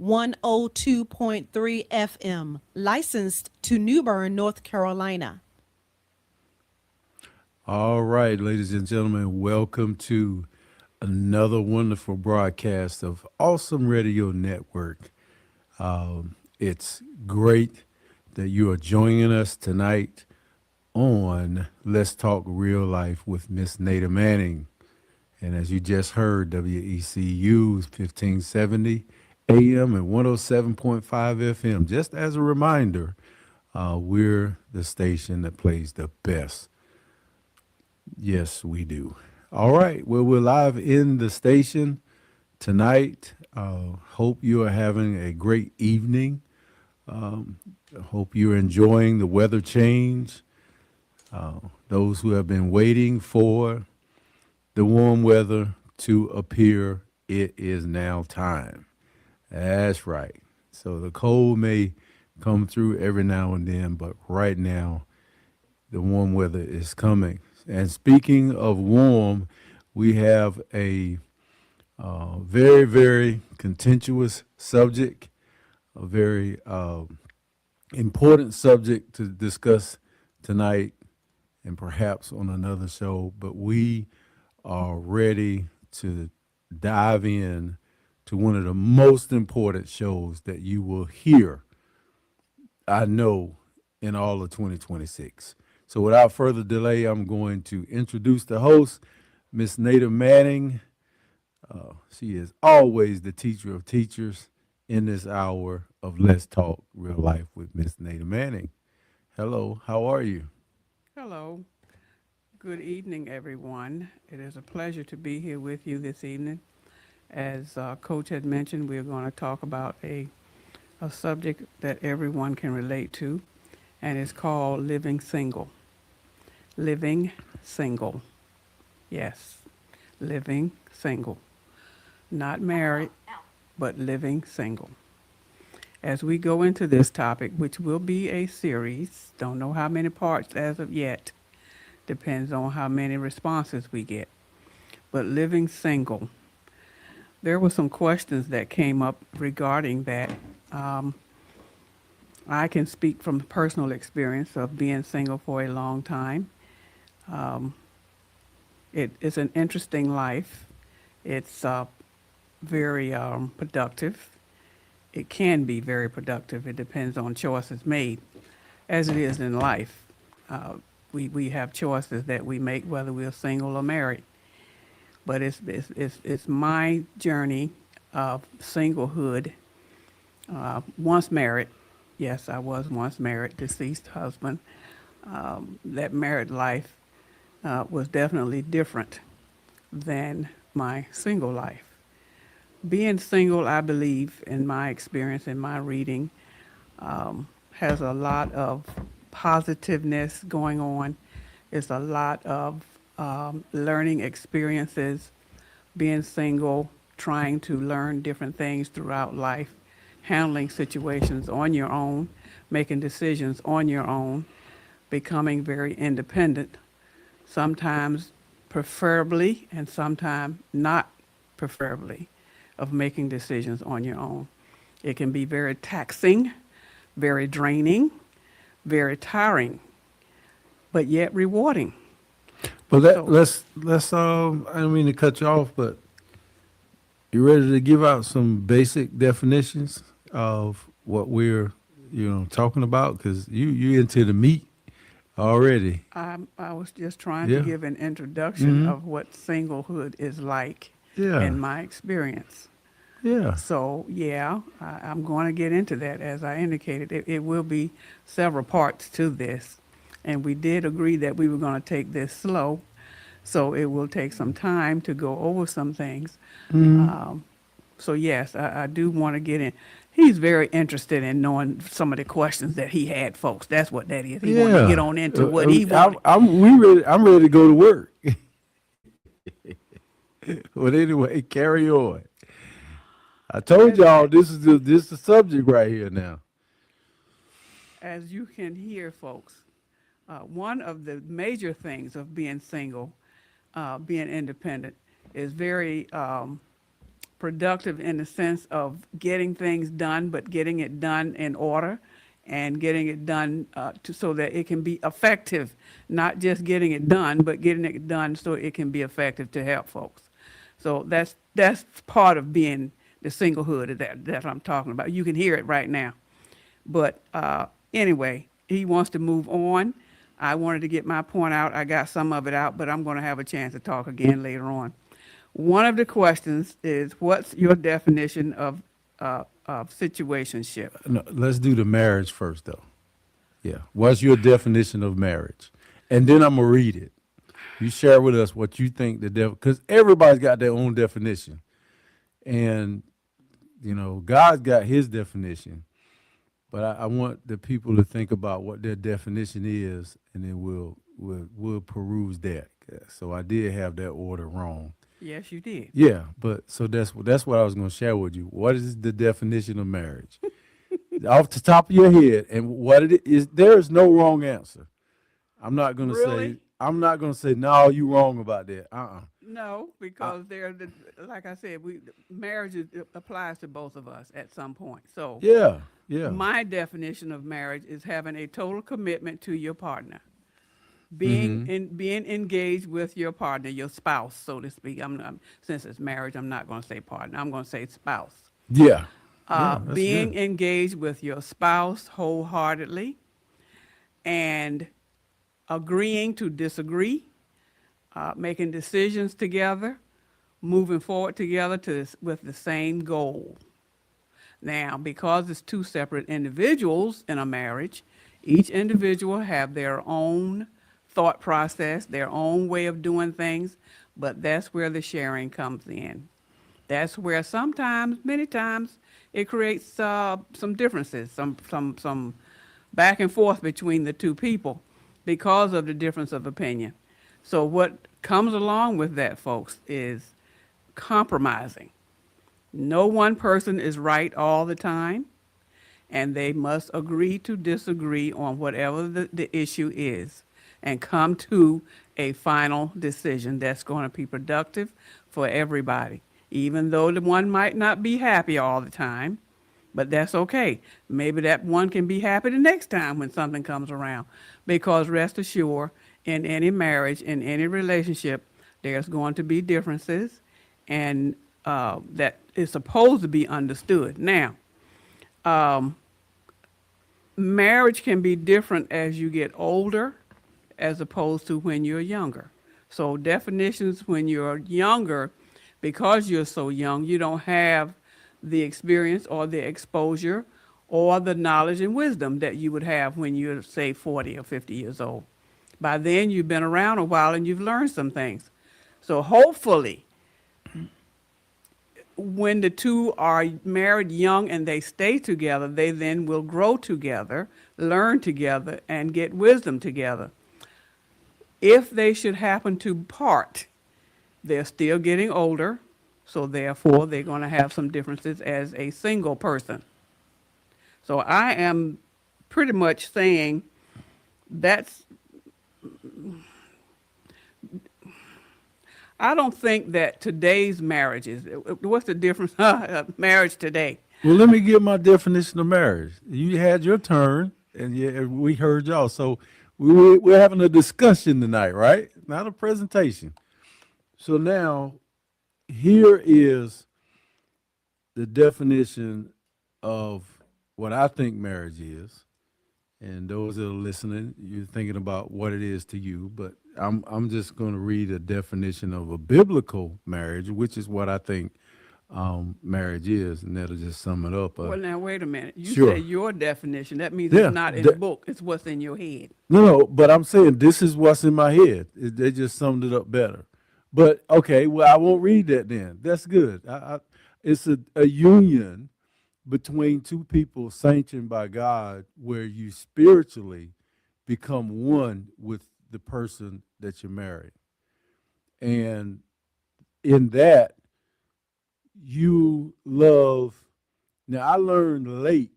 102.3 FM, licensed to New Bern, North Carolina. All right, ladies and gentlemen, welcome to another wonderful broadcast of Awesome Radio Network. It's great that you are joining us tonight on Let's Talk Real Life with Miss Nada Manning. And as you just heard, WECU's 1570 AM and 107.5 FM. Just as a reminder, we're the station that plays the best. Yes, we do. All right. Well, we're live in the station tonight. Hope you are having a great evening. Hope you're enjoying the weather change. Those who have been waiting for the warm weather to appear, it is now time. That's right. So the cold may come through every now and then, but right now, the warm weather is coming. And speaking of warm, we have a very, very contentious subject, a very important subject to discuss tonight and perhaps on another show. But we are ready to dive in to one of the most important shows that you will hear, I know, in all of 2026. So without further delay, I'm going to introduce the host, Miss Nada Manning. She is always the teacher of teachers in this hour of Let's Talk Real Life with Miss Nada Manning. Hello, how are you? Hello. Good evening, everyone. It is a pleasure to be here with you this evening. As Coach had mentioned, we're going to talk about a subject that everyone can relate to, and it's called living single. Living single. Yes, living single. Not married, but living single. As we go into this topic, which will be a series, don't know how many parts as of yet, depends on how many responses we get. But living single, there were some questions that came up regarding that. Um, I can speak from personal experience of being single for a long time. Um, it is an interesting life. It's very productive. It can be very productive. It depends on choices made, as it is in life. Uh, we have choices that we make, whether we're single or married. But it's my journey of singlehood. Once married, yes, I was once married, deceased husband. That married life was definitely different than my single life. Being single, I believe, in my experience, in my reading, has a lot of positiveness going on. It's a lot of learning experiences, being single, trying to learn different things throughout life, handling situations on your own, making decisions on your own, becoming very independent, sometimes preferably and sometimes not preferably, of making decisions on your own. It can be very taxing, very draining, very tiring, but yet rewarding. Well, So, I don't mean to cut you off, but you ready to give out some basic definitions of what we're, talking about? Because you into the meat already. I was just trying to Yeah. give an introduction Mm-hmm. of what singlehood is like Yeah. in my experience. Yeah. So, yeah, I'm going to get into that. As I indicated, it will be several parts to this. And we did agree that we were going to take this slow. So, it will take some time to go over some things. Mm-hmm. Um, so, yes, I do want to get in. He's very interested in knowing some of the questions that he had, folks. That's what that is. He wanted to get Yeah. on into what he wanted. I'm ready to go to work. But anyway, carry on. I told As, y'all this is the subject right here now. as you can hear, folks, one of the major things of being single, being independent, is very productive in the sense of getting things done, but getting it done in order and getting it done so that it can be effective, not just getting it done, but getting it done so it can be effective to help folks. So that's part of being the singlehood that I'm talking about. You can hear it right now. But anyway, he wants to move on. I wanted to get my point out. I got some of it out, but I'm going to have a chance to talk again later on. One of the questions is, what's your definition of situationship? No, let's do the marriage first, though. Yeah. What's your definition of marriage? And then I'm going to read it. You share with us what you think because everybody's got their own definition. And, God's got his definition. But I want the people to think about what their definition is, and then we'll peruse that. So I did have that order wrong. Yes, you did. Yeah, but so that's what I was going to share with you. What is the definition of marriage? Off the top of your head, and what it is, there is no wrong answer. I'm not going to say no, you wrong about that. No, because like I said, marriage applies to both of us at some point. So Yeah. my definition of marriage is having a total commitment to your partner, being engaged with your partner, your spouse, so to speak. Since it's marriage, I'm not going to say partner. I'm going to say spouse. Yeah. Being good. engaged with your spouse wholeheartedly and agreeing to disagree, making decisions together, moving forward together with the same goal. Now, because it's two separate individuals in a marriage, each individual have their own thought process, their own way of doing things, but that's where the sharing comes in. That's where many times, it creates some differences, some back and forth between the two people because of the difference of opinion. So what comes along with that, folks, is compromising. No one person is right all the time, and they must agree to disagree on whatever the issue is and come to a final decision that's going to be productive for everybody, even though the one might not be happy all the time. But that's okay. Maybe that one can be happy the next time when something comes around. Because rest assured, in any marriage, in any relationship, there's going to be differences, and that is supposed to be understood. Now, marriage can be different as you get older as opposed to when you're younger. So definitions when you're younger, because you're so young, you don't have the experience or the exposure or the knowledge and wisdom that you would have when you're, say, 40 or 50 years old. By then, you've been around a while and you've learned some things. So hopefully, when the two are married young and they stay together, they then will grow together, learn together, and get wisdom together. If they should happen to part, they're still getting older, so therefore they're going to have some differences as a single person. So I am pretty much saying I don't think that today's marriages, what's the difference, marriage today? Well, let me give my definition of marriage. You had your turn, and we heard y'all. So we're having a discussion tonight, right? Not a presentation. So now, here is the definition of what I think marriage is. And those that are listening, you're thinking about what it is to you. But I'm just going to read a definition of a biblical marriage, which is what I think marriage is, and that'll just sum it up. Well, now, wait a minute. You Sure. say your definition. That means Yeah, it's not in the book. It's what's in your head. No, but I'm saying this is what's in my head. They just summed it up better. But okay, well, I won't read that then. That's good. It's a union between two people sanctioned by God, where you spiritually become one with the person that you're married. And in that, you love. Now, I learned late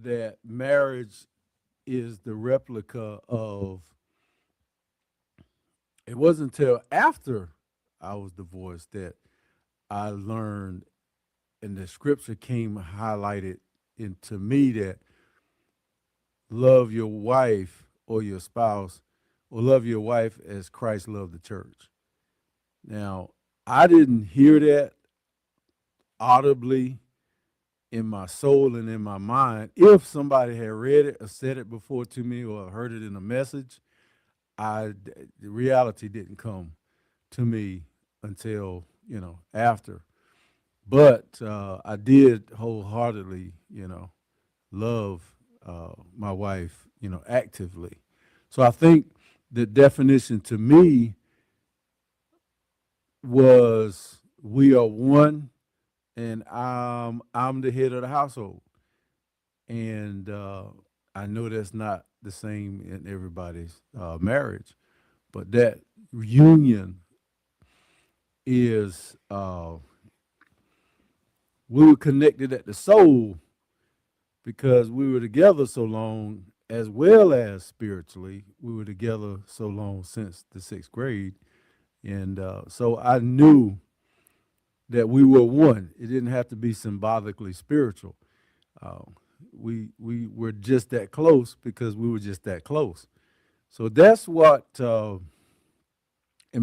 that marriage is the replica of. It wasn't until after I was divorced that I learned and the scripture came highlighted into me that love your wife or your spouse, or love your wife as Christ loved the church. Now, I didn't hear that audibly in my soul and in my mind. If somebody had read it or said it before to me or heard it in a message, the reality didn't come to me until after. But I did wholeheartedly, love my wife, actively. So I think the definition to me was we are one, and I'm the head of the household, and I know that's not the same in everybody's marriage, but that union is we were connected at the soul because we were together so long, as well as spiritually. We were together so long since the 6th grade, and so I knew that we were one. It didn't have to be symbolically spiritual. Uh, we were just that close because we were just that close. So that's what in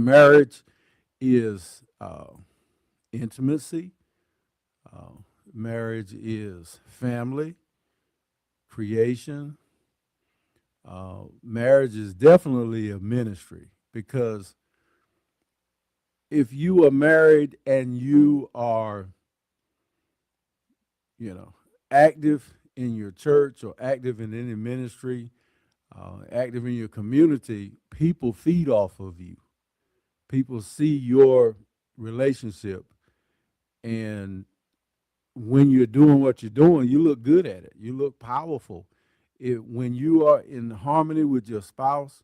marriage is intimacy. Uh, Marriage is family, creation. Marriage is definitely a ministry because if you are married and you are, active in your church or active in any ministry, active in your community, people feed off of you. People see your relationship, and when you're doing what you're doing, you look good at it. You look powerful. When you are in harmony with your spouse,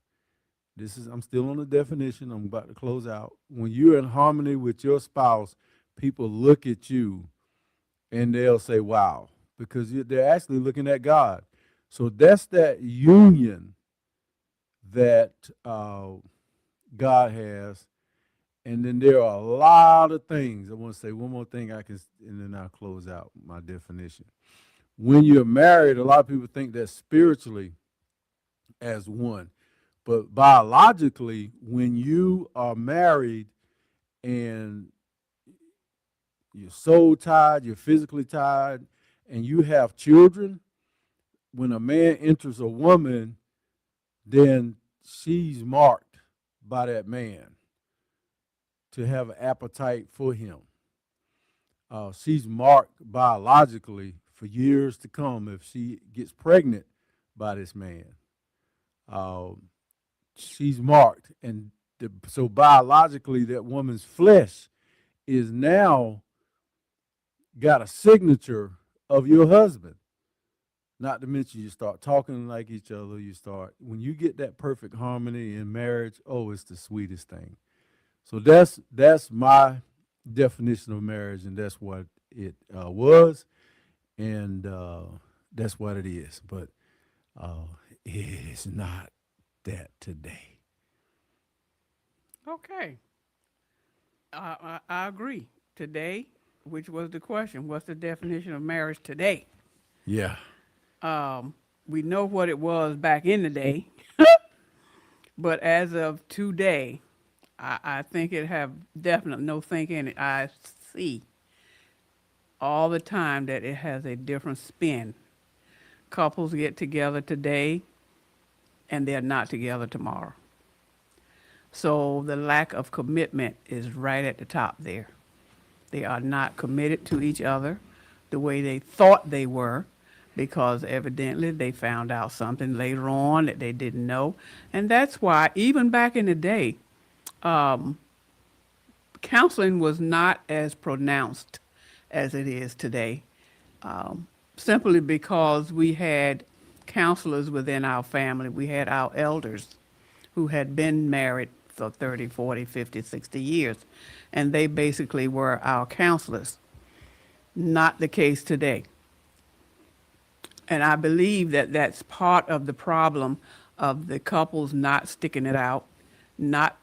I'm still on the definition. I'm about to close out. When you're in harmony with your spouse, people look at you and they'll say, wow, because they're actually looking at God. So that's that union that God has. And then there are a lot of things. I want to say one more thing and then I'll close out my definition. When you're married, a lot of people think that spiritually as one. But biologically, when you are married and you're soul tied, you're physically tied, and you have children, when a man enters a woman, then she's marked by that man to have an appetite for him. She's marked biologically for years to come if she gets pregnant by this man. She's marked, and so biologically, that woman's flesh is now got a signature of your husband. Not to mention, you start talking like each other. When you get that perfect harmony in marriage, oh, it's the sweetest thing. So that's my definition of marriage, and that's what it was, and that's what it is. But it is not that today. Okay. I agree. Today, which was the question, what's the definition of marriage today? Yeah. We know what it was back in the day, but as of today, I think it have definitely no think in it. I see all the time that it has a different spin. Couples get together today and they're not together tomorrow. So the lack of commitment is right at the top there. They are not committed to each other the way they thought they were, because evidently they found out something later on that they didn't know. And that's why, even back in the day, counseling was not as pronounced as it is today, simply because we had counselors within our family. We had our elders who had been married for 30, 40, 50, 60 years, and they basically were our counselors. Not the case today. And I believe that that's part of the problem of the couples not sticking it out, not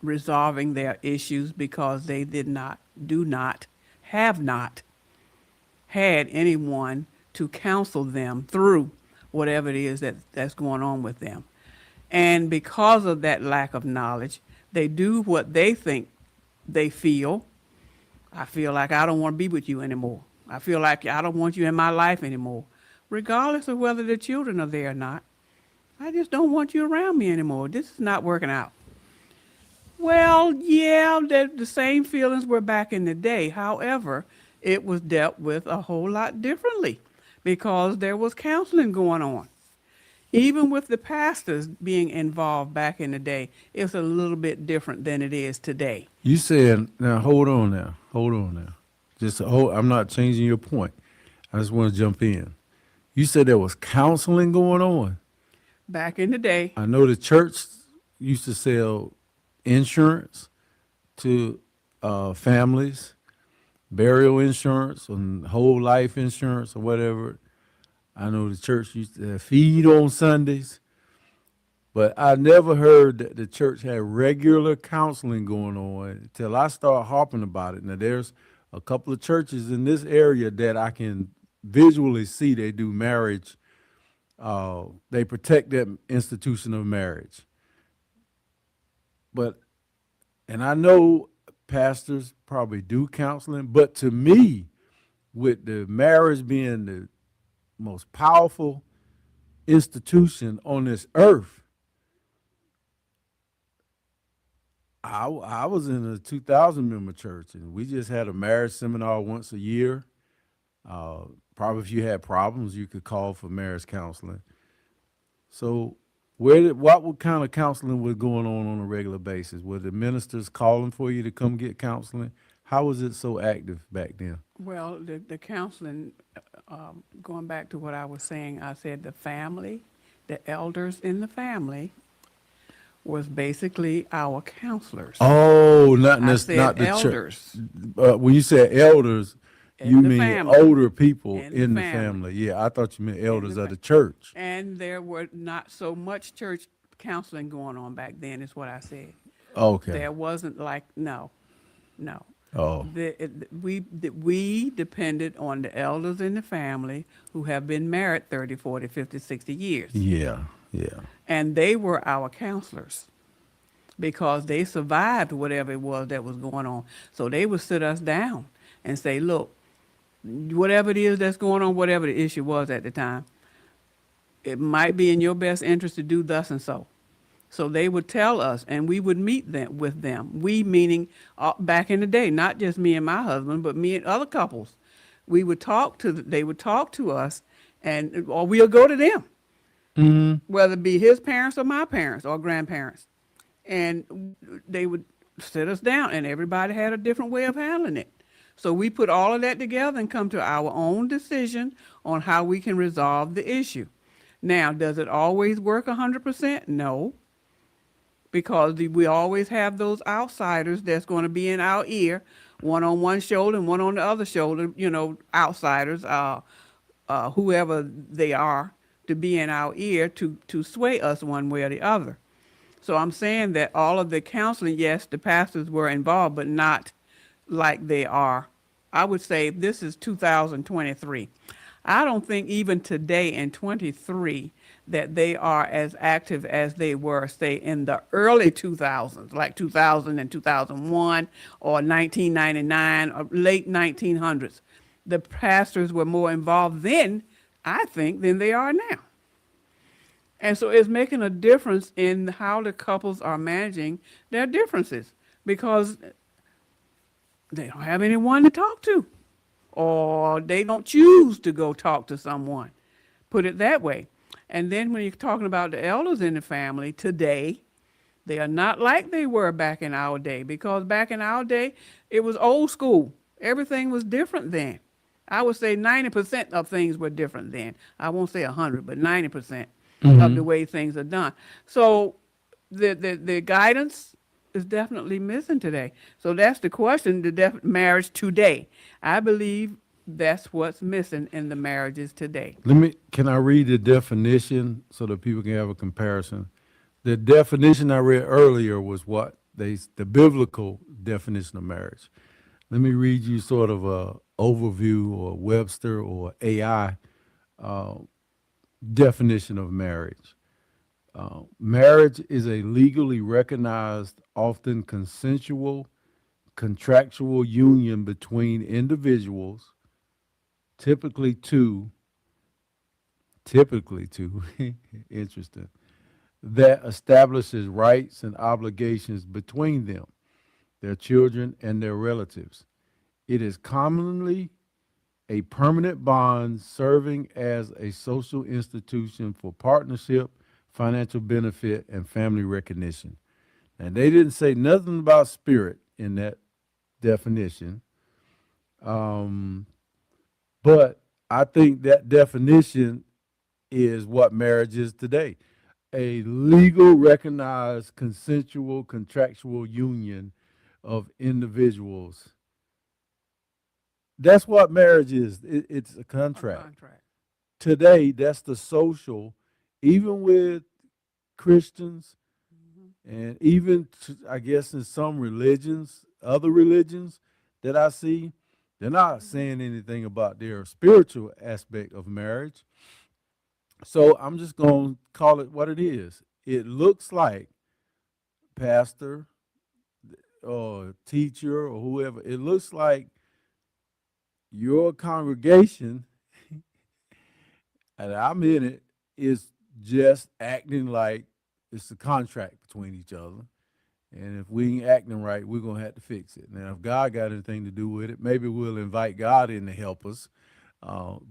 resolving their issues because they have not had anyone to counsel them through whatever it is that's going on with them. And because of that lack of knowledge, they do what they think they feel. I feel like I don't want to be with you anymore. I feel like I don't want you in my life anymore, regardless of whether the children are there or not. I just don't want you around me anymore. This is not working out. Well, yeah, the same feelings were back in the day. However, it was dealt with a whole lot differently because there was counseling going on. Even with the pastors being involved back in the day, it's a little bit different than it is today. You said, now hold on now. Just hold, I'm not changing your point. I just want to jump in. You said there was counseling going on. Back in the day, I know the church used to sell insurance to families, burial insurance and whole life insurance or whatever. I know the church used to feed on Sundays, but I never heard that the church had regular counseling going on until I started harping about it. Now, there's a couple of churches in this area that I can visually see they do marriage. They protect that institution of marriage. But, and I know pastors probably do counseling, but to me, with the marriage being the most powerful institution on this earth, I was in a 2,000 member church, and we just had a marriage seminar once a year. Probably if you had problems, you could call for marriage counseling. So what kind of counseling was going on a regular basis? Were the ministers calling for you to come get counseling? How was it so active back then? well, the counseling, going back to what I was saying, I said the family, the elders in the family was basically our counselors. Oh, I not said the church. elders When you said elders, in you the mean family. older people In in the the family. family. Yeah, I thought you meant elders the of the church. And there were not so much church counseling going on back then, is what I said. Okay. There wasn't like, no. Oh, We depended on the elders in the family who have been married 30, 40, 50, 60 years. yeah. And they were our counselors because they survived whatever it was that was going on. So they would sit us down and say, look, whatever it is that's going on, whatever the issue was at the time, it might be in your best interest to do thus and so. So they would tell us, and we would meet them with them. We meaning back in the day, not just me and my husband, but me and other couples. We would talk to, they would talk to us, and or we'll go to them, whether it be his parents or my parents or grandparents, and they would sit us down, and everybody had a different way of handling it. So we put all of that together and come to our own decision on how we can resolve the issue. Now, does it always work 100%? No. Because we always have those outsiders that's going to be in our ear, one on one shoulder and one on the other shoulder, outsiders, whoever they are, to be in our ear to sway us one way or the other. So I'm saying that all of the counseling, yes, the pastors were involved, but not like they are. I would say this is 2023. I don't think even today in 23 that they are as active as they were, say, in the early 2000s, like 2000 and 2001 or 1999 or late 1900s. The pastors were more involved then, I think, than they are now. And so it's making a difference in how the couples are managing their differences because they don't have anyone to talk to, or they don't choose to go talk to someone. Put it that way. And then when you're talking about the elders in the family today, they are not like they were back in our day, because back in our day, it was old school. Everything was different then. I would say 90% of things were different then. I won't say 100, but 90% of the way things are done. So the guidance is definitely missing today. So that's the question, the marriage today. I believe that's what's missing in the marriages today. Can I read the definition so that people can have a comparison? The definition I read earlier was the biblical definition of marriage. let me read you sort of a overview or Webster or AI uh, definition of marriage. Marriage is a legally recognized, often consensual, contractual union between individuals, typically two, typically two, interesting, that establishes rights and obligations between them, their children, and their relatives. It is commonly a permanent bond serving as a social institution for partnership, financial benefit, and family recognition. And they didn't say nothing about spirit in that definition. Um, but I think that definition is what marriage is today, a legal, recognized, consensual, contractual union of individuals. That's what marriage is. It's a A contract. contract. Today, that's the social, even with Christians, and even I guess in some religions, other religions that I see, they're not saying anything about their spiritual aspect of marriage. So I'm just going to call it what it is. It looks like pastor or teacher or whoever, it looks like your congregation, and I'm in it, is just acting like it's a contract between each other. And if we ain't acting right, we're going to have to fix it. Now, if God got anything to do with it, maybe we'll invite God in to help us.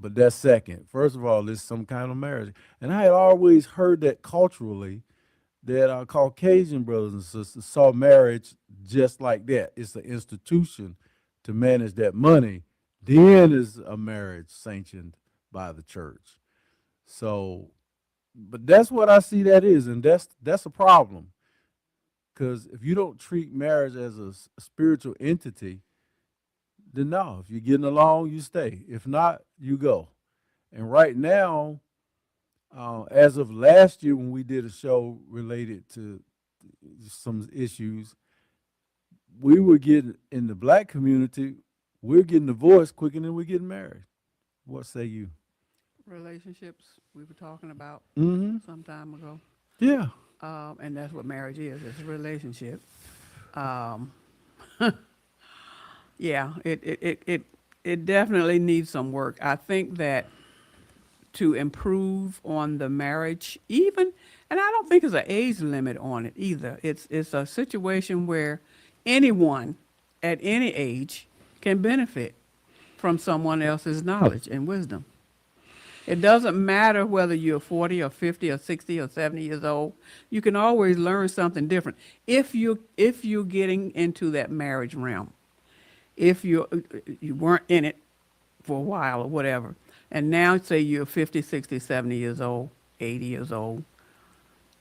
But that's second. First of all, it's some kind of marriage. And I had always heard that culturally, that our Caucasian brothers and sisters saw marriage just like that. It's an institution to manage that money. Then is a marriage sanctioned by the church. So, but that's what I see that is, and that's a problem. Because if you don't treat marriage as a spiritual entity, then no. If you're getting along, you stay. If not, you go. And right now, as of last year when we did a show related to some issues, we were getting in the black community, we're getting divorced quicker than we're getting married. What say you? Relationships we were talking about Mm-hmm. some time ago. Yeah. And that's what marriage is. It's a relationship. Um, yeah, it definitely needs some work. I think that to improve on the marriage, even, and I don't think there's an age limit on it either. It's a situation where anyone at any age can benefit from someone else's knowledge and wisdom. It doesn't matter whether you're 40 or 50 or 60 or 70 years old. You can always learn something different if you're getting into that marriage realm. If you weren't in it for a while or whatever, and now say you're 50, 60, 70 years old, 80 years old,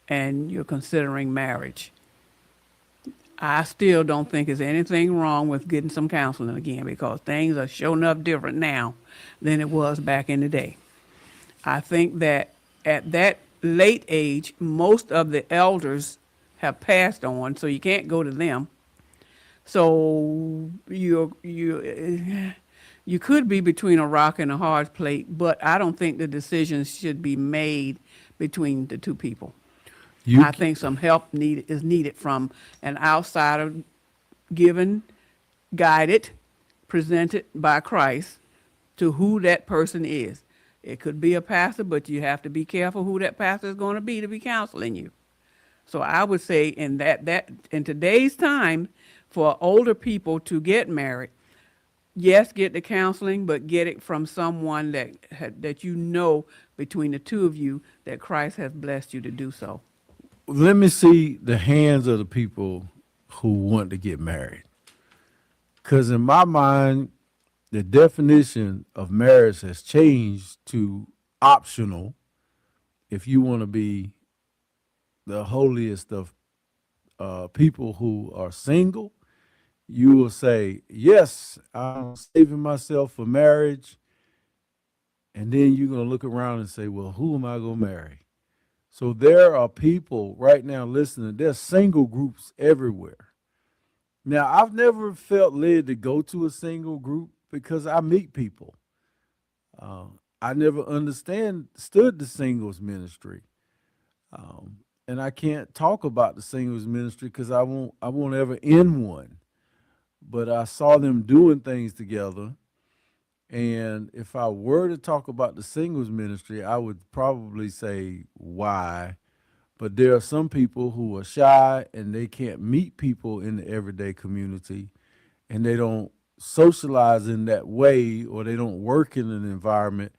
and you're considering marriage. I still don't think there's anything wrong with getting some counseling again, because things are sure enough different now than it was back in the day. I think that at that late age, most of the elders have passed on, so you can't go to them. So you could be between a rock and a hard plate, but I don't think the decisions should be made between the two people. You I think some help is needed from an outsider, given, guided, presented by Christ to who that person is. It could be a pastor, but you have to be careful who that pastor is going to be counseling you. So I would say that in today's time, for older people to get married, yes, get the counseling, but get it from someone that you know between the two of you that Christ has blessed you to do so. let me see the hands of the people who want to get married. Because in my mind, the definition of marriage has changed to optional. If you want to be the holiest of people who are single, you will say, yes, I'm saving myself for marriage. And then you're going to look around and say, well, who am I going to marry? So there are people right now listening, there's single groups everywhere. Now, I've never felt led to go to a single group because I meet people. Uh, I never understood the singles ministry, and I can't talk about the singles ministry because I won't ever end one. But I saw them doing things together, and if I were to talk about the singles ministry, I would probably say why. But there are some people who are shy and they can't meet people in the everyday community, and they don't socialize in that way, or they don't work in an environment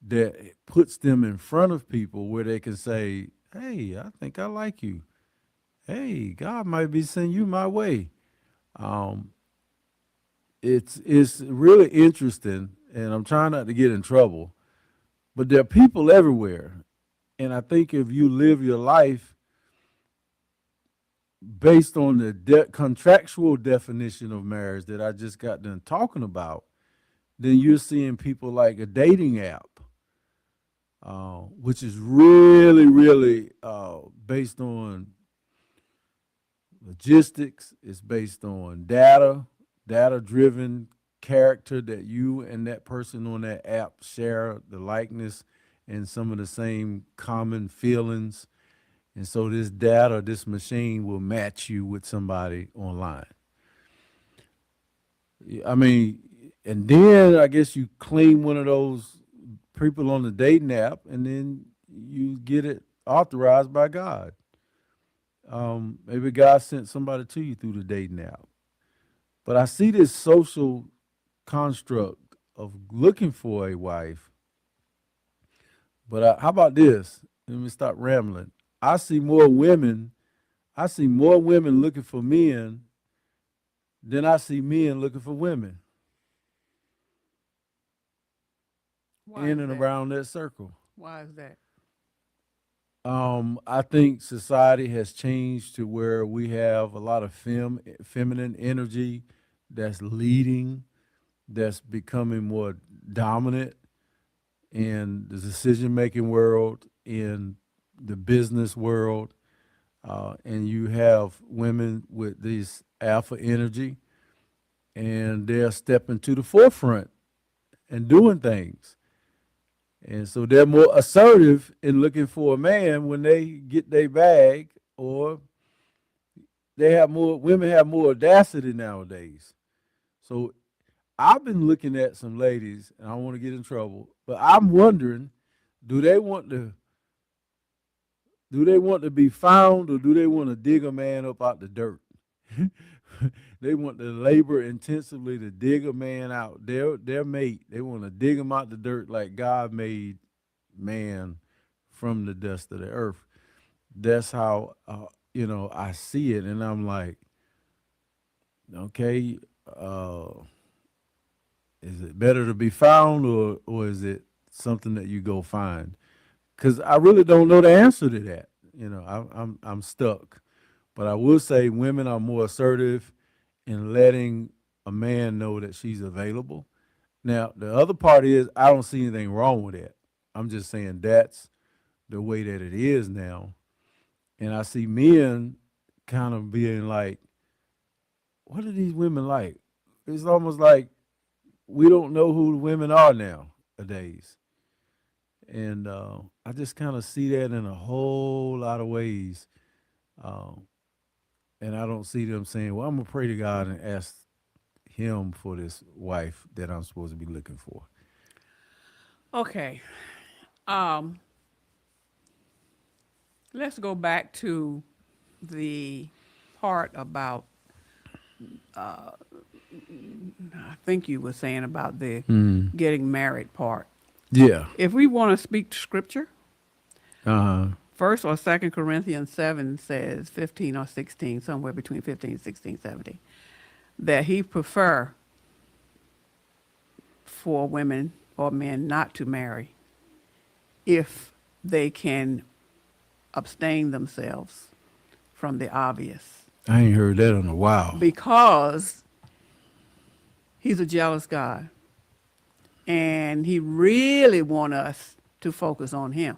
that puts them in front of people where they can say, "Hey, I think I like you. Hey, God might be sending you my way." Um, it's really interesting, and I'm trying not to get in trouble. But there are people everywhere, and I think if you live your life based on the contractual definition of marriage that I just got done talking about, then you're seeing people like a dating app, which is really, really based on logistics. It's based on data driven character that you and that person on that app share the likeness and some of the same common feelings. And so this data, this machine will match you with somebody online. I mean, and then I guess you claim one of those people on the dating app, and then you get it authorized by God. Maybe God sent somebody to you through the dating app. But I see this social construct of looking for a wife. But how about this? Let me stop rambling. I see more women. I see more women looking for men than I see men looking for women Why in is and that? around that circle. Why is that? I think society has changed to where we have a lot of feminine energy that's leading, that's becoming more dominant in the decision making world, in the business world, and you have women with this alpha energy, and they're stepping to the forefront and doing things. And so they're more assertive in looking for a man when they get their bag, or they have more, women have more audacity nowadays. So I've been looking at some ladies, and I don't want to get in trouble, but I'm wondering, do they want to do they want to be found, or do they want to dig a man up out the dirt? They want to labor intensively to dig a man out, their mate. They want to dig him out the dirt like God made man from the dust of the earth. That's how I see it, and I'm like, okay, uh, is it better to be found, or is it something that you go find? Because I really don't know the answer to that. I'm stuck. But I will say women are more assertive in letting a man know that she's available. Now, the other part is I don't see anything wrong with that. I'm just saying that's the way that it is now. And I see men kind of being like, what are these women like? It's almost like we don't know who the women are nowadays. And I just kind of see that in a whole lot of ways. Um, and I don't see them saying, well, I'm going to pray to God and ask him for this wife that I'm supposed to be looking for. Okay. Um, let's go back to the part about, I think you were saying about the getting married part. Yeah. If we want to speak to scripture, Uh-huh. First or Second Corinthians 7 says 15 or 16, somewhere between 15, 16, 17, that he prefer for women or men not to marry if they can abstain themselves from the obvious, I ain't heard that in a while. because he's a jealous God and he really want us to focus on him.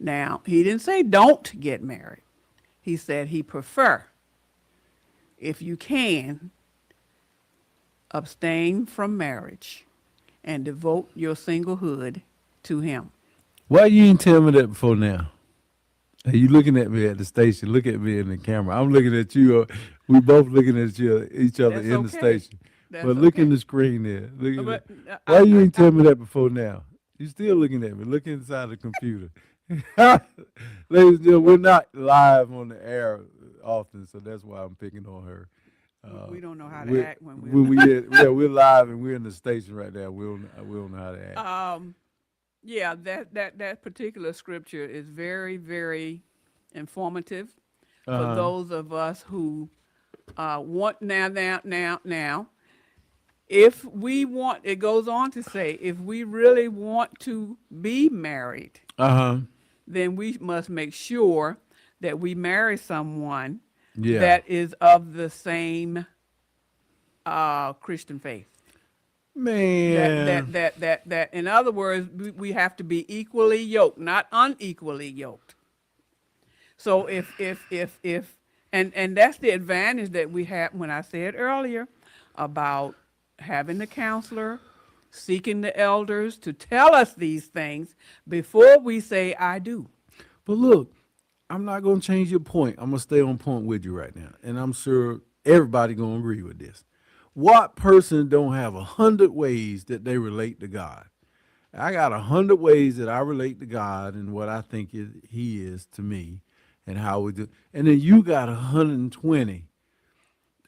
Now, he didn't say don't get married. He said he prefer if you can, abstain from marriage and devote your singlehood to him. Why you didn't tell me that before now? Are you looking at me at the station? Look at me in the camera. I'm looking at you. We both looking at each other That's in the okay. station. That's But look in okay. the screen there. Look at But that. Why you didn't tell me that before now? You still looking at me. Look inside the computer. Ladies and gentlemen, we're not live on the air often, so that's why I'm picking on her. we don't know how to We're, act when when we're yeah, we're live and we're in the station right now. We don't know how to act. yeah, that particular scripture is very, very informative for Uh-huh. those of us who want now. If we want, it goes on to say, if we really want to be married, Uh-huh. then we must make sure that we marry someone Yeah. that is of the same Christian faith. Man. That. In other words, we have to be equally yoked, not unequally yoked. So if and that's the advantage that we have when I said earlier about having the counselor, seeking the elders to tell us these things before we say I do. But look, I'm not going to change your point. I'm going to stay on point with you right now. And I'm sure everybody going to agree with this. What person don't have 100 ways that they relate to God? I got 100 ways that I relate to God and what I think he is to me and how we do. And then you got 120.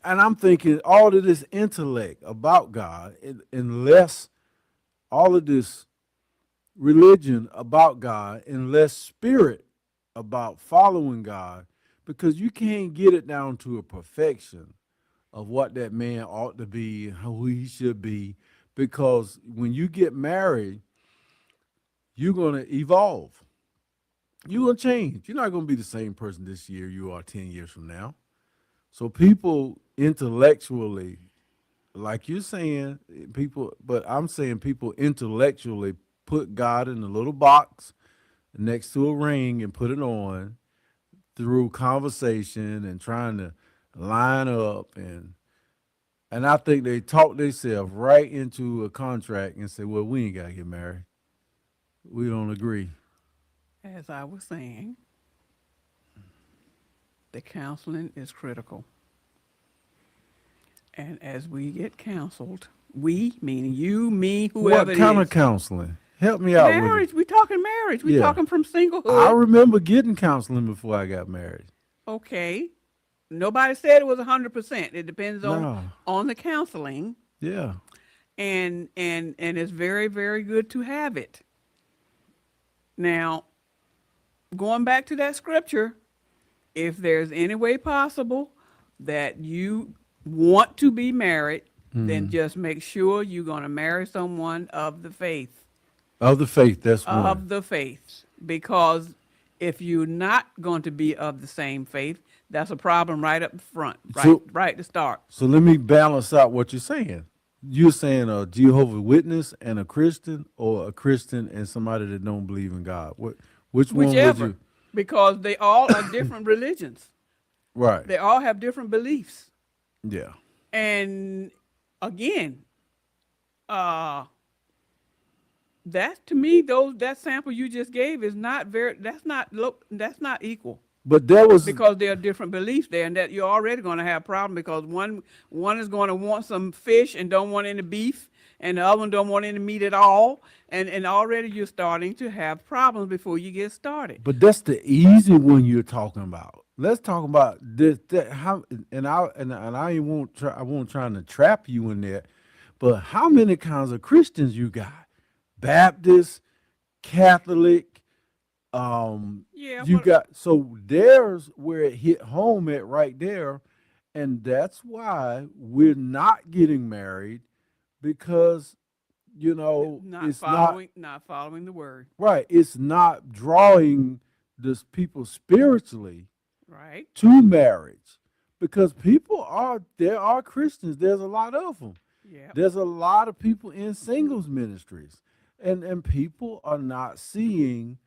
And I'm thinking all of this intellect about God, unless all of this religion about God, unless spirit about following God, because you can't get it down to a perfection of what that man ought to be, who he should be, because when you get married, you're going to evolve. You're going to change. You're not going to be the same person this year you are 10 years from now. So people intellectually, like you're saying, people, but I'm saying people intellectually put God in a little box next to a ring and put it on through conversation and trying to line up and I think they talk themselves right into a contract and say, well, we ain't got to get married. We don't agree. As I was saying, the counseling is critical. And as we get counseled, we, meaning you, me, whoever What it kind is. of counseling? Help me out with Marriage, it. we talking marriage. We Yeah. talking from singlehood. I remember getting counseling before I got married. Okay. Nobody said it was 100%. It depends No. on the counseling, Yeah. and it's very, very good to have it. Now, going back to that scripture, if there's any way possible that you want to be married, then just make sure you're going to marry someone of the faith. Of the faith, that's one. Of the faith. Because if you're not going to be of the same faith, that's a problem right up front, right to start. So let me balance out what you're saying. You're saying a Jehovah's Witness and a Christian, or a Christian and somebody that don't believe in God. Which one would Whichever. you? Because they all are different religions. Right. They all have different beliefs. Yeah. And again, that to me, that sample you just gave is not that's not equal. But that was Because there are different beliefs there, and that you're already going to have a problem because one is going to want some fish and don't want any beef, and the other one don't want any meat at all, and already you're starting to have problems before you get started. But that's the easy one you're talking about. Let's talk about this. How and I won't trying to trap you in there, but how many kinds of Christians you got? Baptist, Catholic. Yeah, You got, so there's where it hit home at right there, and that's why we're not getting married, because not it's not following the word, right. It's not drawing this people spiritually right? to marriage, because there are Christians. There's a lot of them. Yeah. There's a lot of people in singles ministries, and people are not seeing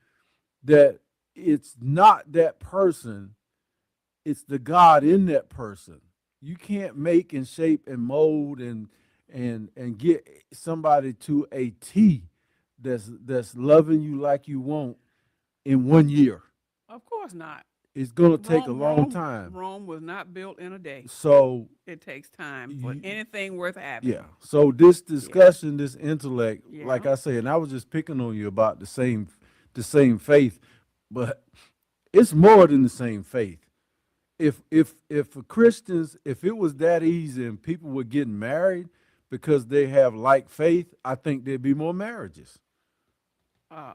that it's not that person, it's the God in that person. You can't make and shape and mold and get somebody to a T that's loving you like you want in 1 year. Of course not. It's gonna take a Rome, long Rome, time. Rome was not built in a day. So It takes time for you, anything worth having. yeah. So this Yeah. discussion, this intellect, like Yeah. I said, and I was just picking on you about the same faith, but it's more than the same faith. If for Christians, if it was that easy and people were getting married because they have like faith, I think there'd be more marriages. Yeah.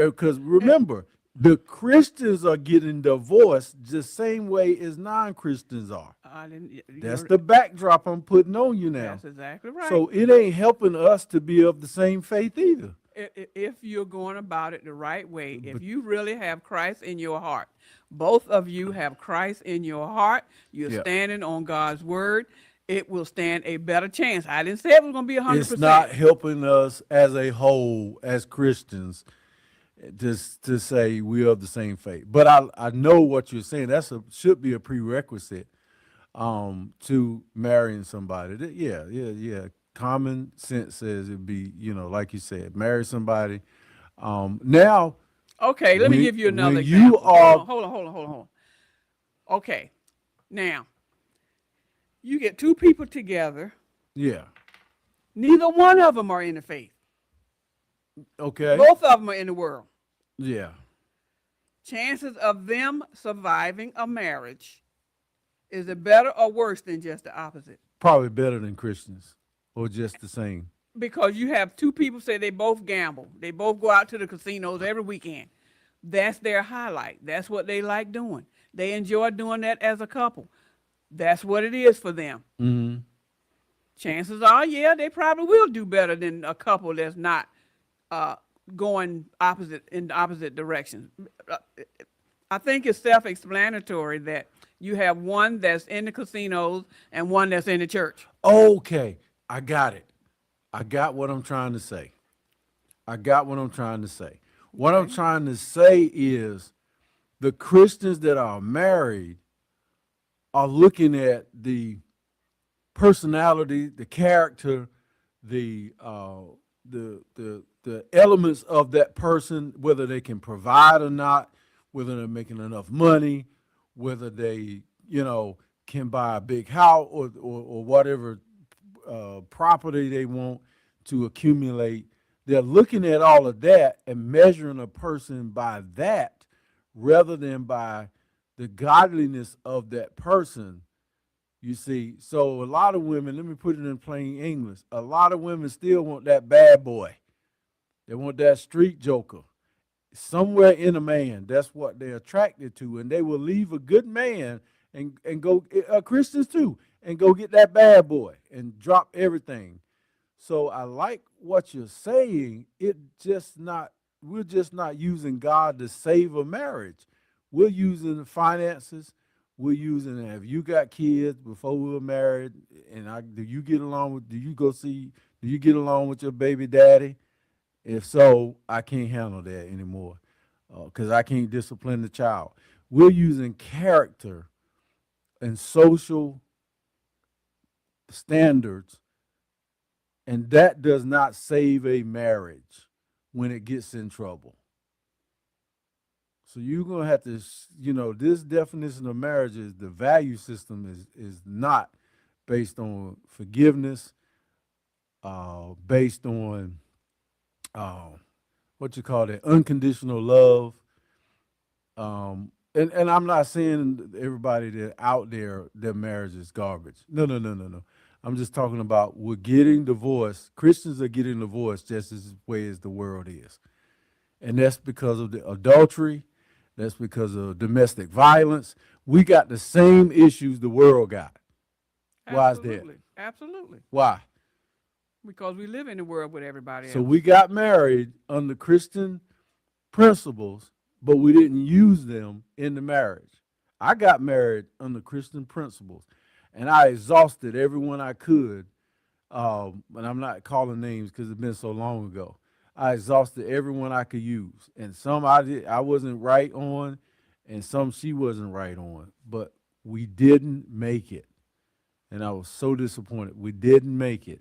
Because remember, the Christians are getting divorced the same way as non-Christians are. I didn't. That's You're, the backdrop I'm putting on you now. that's exactly right. So it ain't helping us to be of the same faith either. If you're going about it the right way, if you really have Christ in your heart, both of you have Christ in your heart, you're Yeah. standing on God's word, it will stand a better chance. I didn't say it was going to be 100%. It's not helping us as a whole, as Christians, just to say we are of the same faith. But I know what you're saying. Should be a prerequisite to marrying somebody. Yeah. Common sense says it'd be, like you said, marry somebody. Now, Okay, let me when- give you another when you example. are- Hold on. Okay, now, you get two people together, yeah, neither one of them are in the faith. okay, Both of them are in the world. yeah, Chances of them surviving a marriage, is it better or worse than just the opposite? probably better than Christians, or just the same. Because you have two people say they both gamble. They both go out to the casinos every weekend. That's their highlight. That's what they like doing. They enjoy doing that as a couple. That's what it is for them. Mm-hmm. Chances are, yeah, they probably will do better than a couple that's not going in the opposite directions. I think it's self-explanatory that you have one that's in the casinos and one that's in the church. Okay, I got it. I got what I'm trying to say. What I'm trying to say is the Christians that are married are looking at the personality, the character, the elements of that person, whether they can provide or not, whether they're making enough money, whether they, can buy a big house or whatever property they want to accumulate. They're looking at all of that and measuring a person by that rather than by the godliness of that person. You see, so a lot of women, let me put it in plain English, a lot of women still want that bad boy. They want that street joker. Somewhere in a man, that's what they're attracted to. And they will leave a good man and go, Christians too, and go get that bad boy and drop everything. So I like what you're saying. We're just not using God to save a marriage. We're using the finances. We're using, have you got kids before we were do you get along with your baby daddy? If so, I can't handle that anymore because I can't discipline the child. We're using character and social standards, and that does not save a marriage when it gets in trouble. So you're going to have to, this definition of marriage is the value system is not based on forgiveness, based on what you call it, unconditional love. And I'm not saying everybody that out there, their marriage is garbage. No. I'm just talking about we're getting divorced. Christians are getting divorced just as way as the world is. And that's because of the adultery. That's because of domestic violence. We got the same issues the world got. Why is that? Absolutely. Why? Because we live in a world with everybody So else. we got married under Christian principles, but we didn't use them in the marriage. I got married under Christian principles, and I exhausted everyone I could. And I'm not calling names because it's been so long ago. I exhausted everyone I could use, and some I wasn't right on, and some she wasn't right on. But we didn't make it. and I was so disappointed. We didn't make it.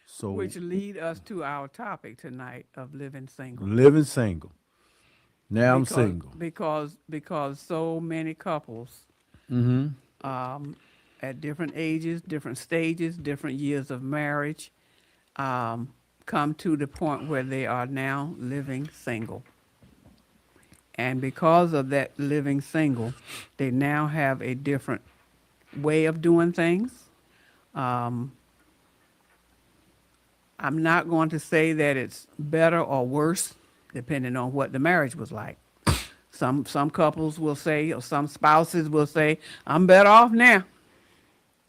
So Which lead us to our topic tonight of living single. living single. Now I'm Because single. because so many couples Mm-hmm. at different ages, different stages, different years of marriage, come to the point where they are now living single. And because of that living single, they now have a different way of doing things. Um, I'm not going to say that it's better or worse, depending on what the marriage was like. Some couples will say, or some spouses will say, I'm better off now.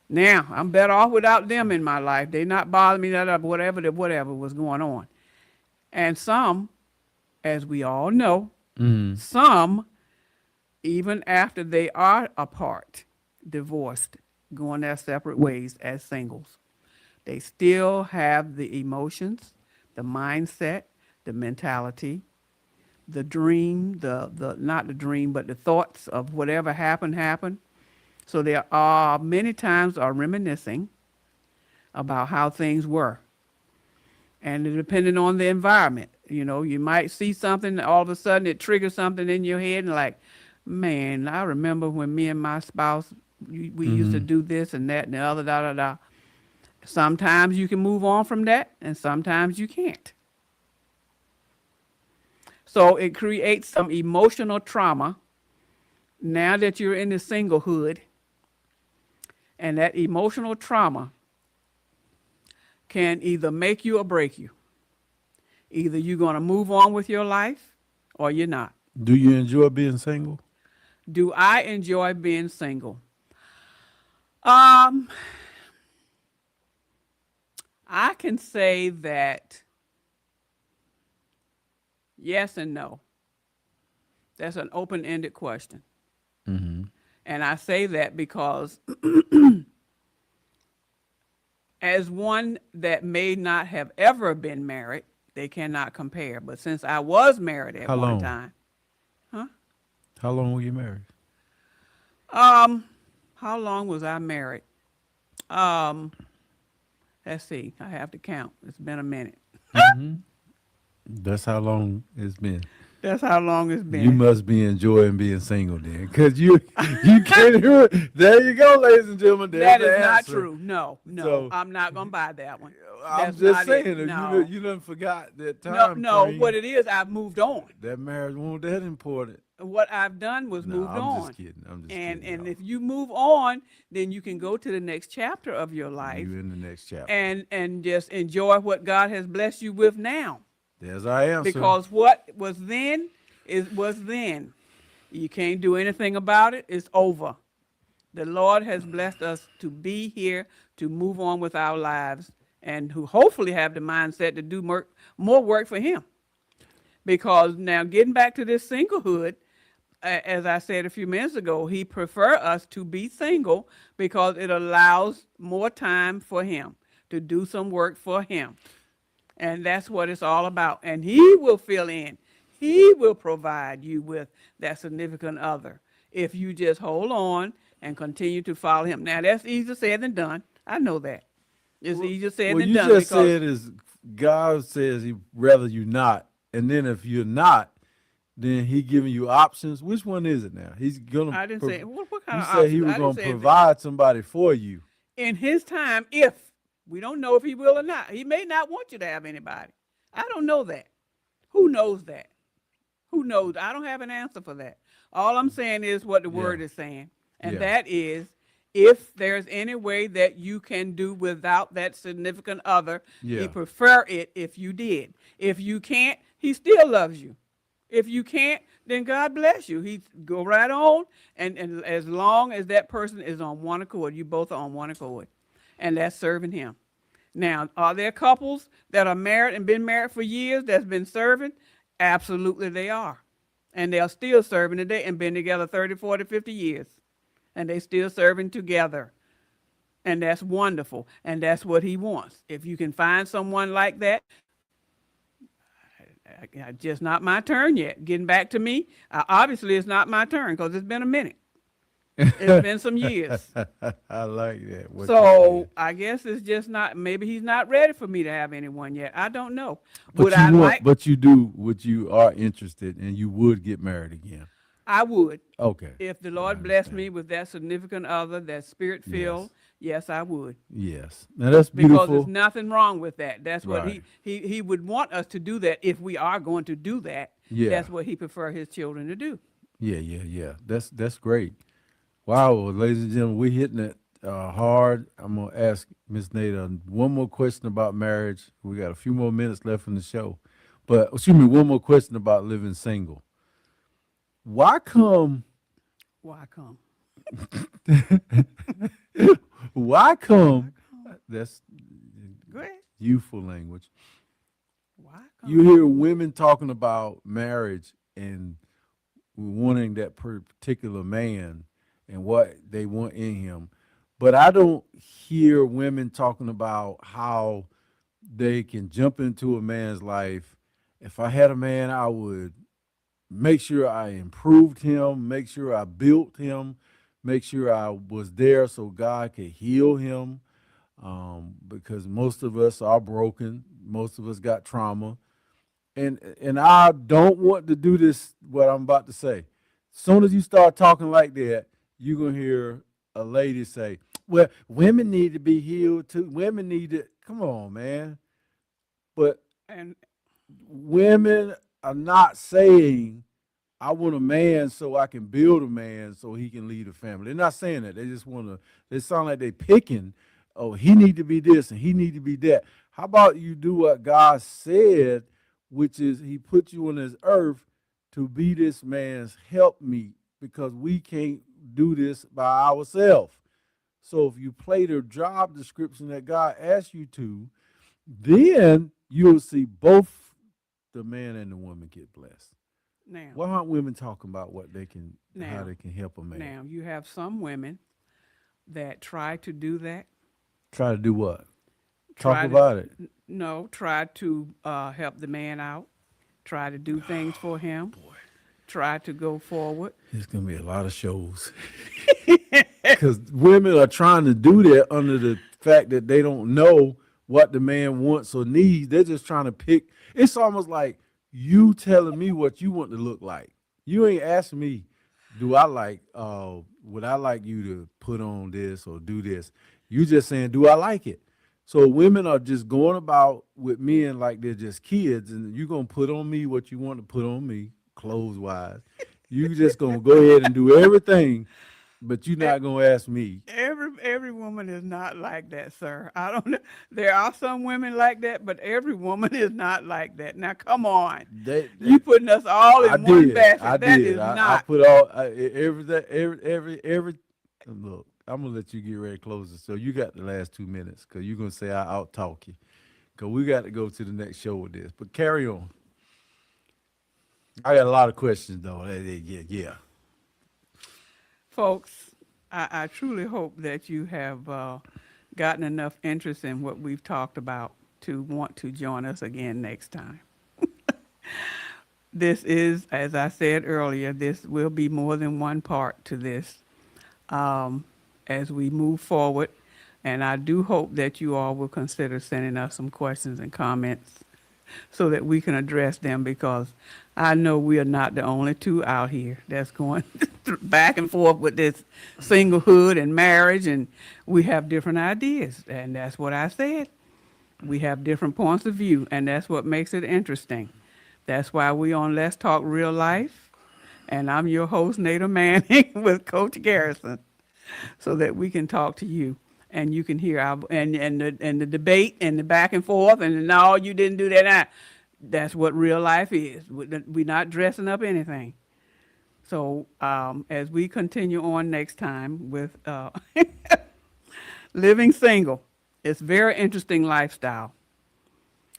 Now, I'm better off without them in my life. They not bothering me, whatever was going on. And some, as we all know, some, even after they are apart, divorced, going their separate ways as singles, they still have the emotions, the mindset, the mentality, the dream, the not the dream, but the thoughts of whatever happened. So there are many times are reminiscing about how things were. And depending on the environment, you might see something, all of a sudden it triggers something in your head and like, man, I remember when me and my spouse, we used to do this and that and the other, da, da, da. Sometimes you can move on from that and sometimes you can't. So it creates some emotional trauma now that you're in the singlehood. And that emotional trauma can either make you or break you. Either you're going to move on with your life or you're not. Do you enjoy being single? Do I enjoy being single? I can say that yes and no. That's an open-ended question. Mm-hmm. And I say that because as one that may not have ever been married, they cannot compare. But since I was married at How one long? time. How long were you married? How long was I married? Let's see. I have to count. It's been a minute. That's how long it's been. That's how long it's been. You must be enjoying being single then, because you can't hear it. There you go, ladies and gentlemen. There's That the is not answer. true. No, So- I'm not gonna buy that one. I'm That's just not saying, it. if No. you done forgot that No, time no. frame, What it is, I've moved on. that marriage wasn't that important. What I've done was No, moved I'm on. just kidding. I'm just And kidding. if you move on, then you can go to the next chapter of your life you in the next chapter. and just enjoy what God has blessed you with now. There's our answer. Because what was then was then. You can't do anything about it. It's over. The Lord has blessed us to be here, to move on with our lives, and who hopefully have the mindset to do more work for Him. Because now getting back to this singlehood, as I said a few minutes ago, He prefer us to be single because it allows more time for Him to do some work for Him. And that's what it's all about. And He will fill in. He will provide you with that significant other if you just hold on and continue to follow Him. Now, that's easier said than done. I know that. It's easier said Well, than you done. just because said is God says He rather you not, and then if you're not, then He giving you options. Which one is it now? He's gonna. I didn't say, what kind You of said He options? was I didn't gonna say anything. provide somebody for you. In His time, if. We don't know if He will or not. He may not want you to have anybody. I don't know that. Who knows that? Who knows? I don't have an answer for that. All I'm saying is what the word is saying. And Yeah. that is, if there's any way that you can do without that significant other, Yeah. He prefer it if you did. If you can't, He still loves you. If you can't, then God bless you. He go right on. And as long as that person is on one accord, you both are on one accord. And that's serving Him. Now, are there couples that are married and been married for years that's been serving? Absolutely they are. And they're still serving today and been together 30, 40, 50 years. And they still serving together. And that's wonderful. And that's what He wants. If you can find someone like that, just not my turn yet. Getting back to me, obviously it's not my turn because it's been a minute. It's been some years. I like that. What you So said. I guess it's just not, maybe he's not ready for me to have anyone yet. I don't know. Would But I you want, like? but you do what you are interested, and you would get married again. I would. Okay, If the I Lord blessed me understand. with that significant other, that spirit filled, Yes, yes, I would. yes. Now that's Because there's beautiful. nothing wrong with that. That's what Right. he would want us to do that if we are going to do that. Yeah, That's what he prefer his children to do. yeah. That's great. Wow, well, ladies and gentlemen, we're hitting it hard. I'm gonna ask Miss Nada one more question about marriage. We got a few more minutes left in the show, but excuse me, one more question about living single. Why come? Why come? Why Why come? come? That's Go ahead. youthful language. Why You come? hear women talking about marriage and wanting that particular man and what they want in him. But I don't hear women talking about how they can jump into a man's life. If I had a man, I would make sure I improved him, make sure I built him, make sure I was there so God could heal him. Because most of us are broken, most of us got trauma, and I don't want to do this. What I'm about to say. Soon as you start talking like that, you're gonna hear a lady say, "Well, women need to be healed too. Women need to." Come on, man. But And women are not saying, "I want a man so I can build a man so he can lead a family." They're not saying that. They just want to. They sound like they picking. Oh, he need to be this and he need to be that. How about you do what God said, which is He put you on this earth to be this man's helpmeet because we can't do this by ourselves. So if you play the job description that God asked you to, then you'll see both the man and the woman get blessed. now, Why aren't women talking about how now, they can help a man? now, you have some women that try to do that. Try to do what? Talk Try to about it. no, try to help the man out. Try to do things for him. Try to go forward. There's gonna be a lot of shows because women are trying to do that under the fact that they don't know what the man wants or needs. They're just trying to pick. It's almost like you telling me what you want to look like. You ain't asking me, do I like? Would I like you to put on this or do this? You just saying, do I like it? So women are just going about with men like they're just kids, and you're gonna put on me what you want to put on me, clothes wise. You just gonna go ahead and do everything, but you're E- not gonna ask me. Every woman is not like that, sir. I don't know. There are some women like that, but every woman is not like that. Now, come on. They You putting us all I in one did, I basket. That did. is I not. put all every. Look, I'm gonna let you get ready to close it. So you got the last 2 minutes because you're gonna say I out talk you. Cause we got to go to the next show with this. But carry on. I got a lot of questions though. Yeah. Folks, I truly hope that you have gotten enough interest in what we've talked about to want to join us again next time. This is, as I said earlier, this will be more than one part to this as we move forward. And I do hope that you all will consider sending us some questions and comments so that we can address them because I know we are not the only two out here that's going back and forth with this singlehood and marriage, and we have different ideas. And that's what I said. We have different points of view, and that's what makes it interesting. That's why we on Let's Talk Real Life, and I'm your host, Nada Manning, with Coach Garrison, so that we can talk to you and you can hear our and the debate and the back and forth and no, you didn't do that. Nah. That's what real life is. We're not dressing up anything. So as we continue on next time with living single, it's a very interesting lifestyle,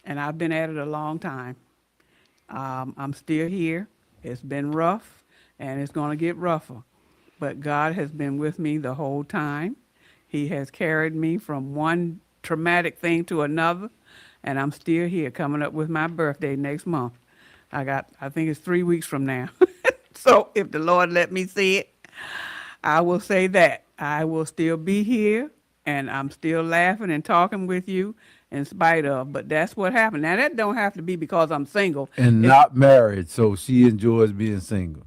and I've been at it a long time. I'm still here. It's been rough, and it's going to get rougher. But God has been with me the whole time. He has carried me from one traumatic thing to another, and I'm still here coming up with my birthday next month. I think it's 3 weeks from now. So if the Lord let me see it, I will say that I will still be here, and I'm still laughing and talking with you in spite of. But that's what happened. Now that don't have to be because I'm single. And It's, not married, so she enjoys being single.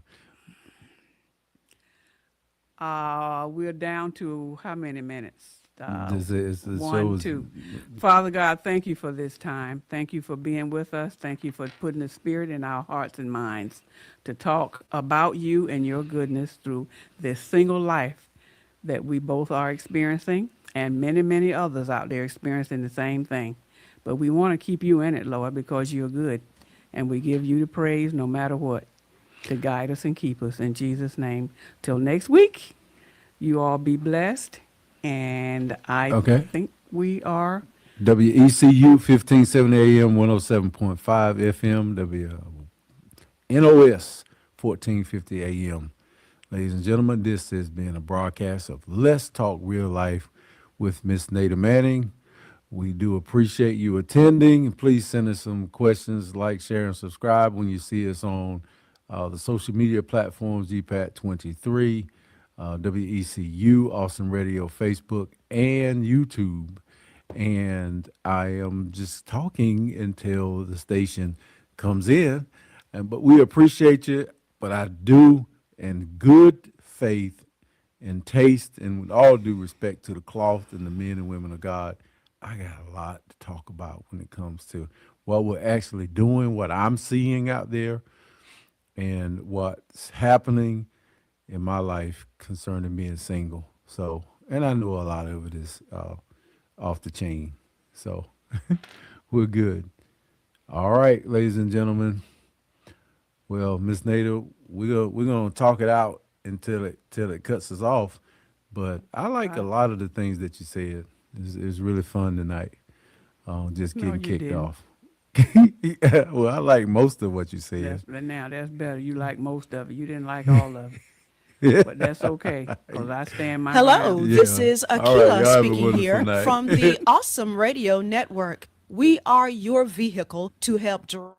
we're down to how many minutes? The One, show is, two. Father God, thank you for this time. Thank you for being with us. Thank you for putting the spirit in our hearts and minds to talk about you and your goodness through this single life that we both are experiencing, and many, many others out there experiencing the same thing. But we want to keep you in it, Lord, because you're good. And we give you the praise no matter what to guide us and keep us. In Jesus' name. Till next week, you all be blessed. And I Okay. think we are. WECU 1570 AM, 107.5 FM, NOS 1450 AM. Ladies and gentlemen, this has been a broadcast of Let's Talk Real Life with Miss Nada Manning. We do appreciate you attending. Please send us some questions, like, share, and subscribe when you see us on the social media platforms, GPAT23, WECU, Awesome Radio, Facebook, and YouTube. And I am just talking until the station comes in. But we appreciate you. But I do, in good faith and taste, and with all due respect to the cloth and the men and women of God, I got a lot to talk about when it comes to what we're actually doing, what I'm seeing out there, and what's happening in my life concerning being single. So, and I know a lot of it is off the chain. So, we're good. All right, ladies and gentlemen. Well, Miss Nada, we're gonna talk it out until it cuts us off. But I like a lot of the things that you said. It's really fun tonight. Just No, getting you kicked didn't. off. Well, I like most of what you said. That's better. You like most of it. You didn't like all of it. But that's okay, because I stand my Hello, ground. this Yeah. is All right, Akila y'all have a speaking wonderful here night. from the Awesome Radio Network. We are your vehicle to help drive.